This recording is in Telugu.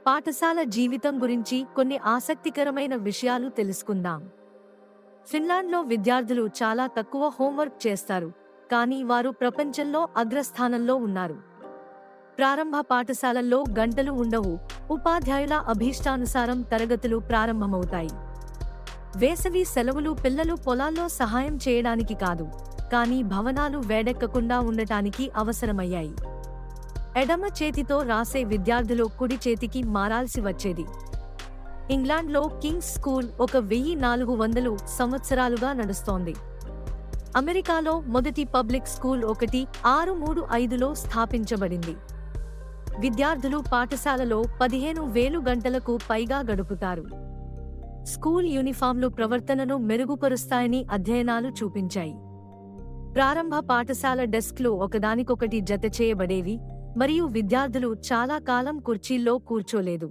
పాఠశాల జీవితం గురించి కొన్ని ఆసక్తికరమైన విషయాలు తెలుసుకుందాం. ఫిన్లాండ్లో విద్యార్థులు చాలా తక్కువ హోంవర్క్ చేస్తారు, కానీ వారు ప్రపంచంలో అగ్రస్థానంలో ఉన్నారు. ప్రారంభ పాఠశాలల్లో గంటలు ఉండవు, ఉపాధ్యాయుల అభీష్టానుసారం తరగతులు ప్రారంభమవుతాయి. వేసవి సెలవులు పిల్లలు పొలాల్లో సహాయం చేయడానికి కాదు, కానీ భవనాలు వేడెక్కకుండా ఉండటానికి అవసరమయ్యాయి. ఎడమ చేతితో రాసే విద్యార్థులు కుడి చేతికి మారాల్సి వచ్చేది. ఇంగ్లాండ్లో కింగ్స్ స్కూల్ 1400 సంవత్సరాలుగా నడుస్తోంది. అమెరికాలో మొదటి పబ్లిక్ స్కూల్ 1635లో స్థాపించబడింది. విద్యార్థులు పాఠశాలలో 15,000 గంటలకు పైగా గడుపుతారు. స్కూల్ యూనిఫామ్లు ప్రవర్తనను మెరుగుపరుస్తాయని అధ్యయనాలు చూపించాయి. ప్రారంభ పాఠశాల డెస్క్లు ఒకదానికొకటి జతచేయబడేవి, మరియు విద్యార్థులు చాలా కాలం కుర్చీల్లో కూర్చోలేదు.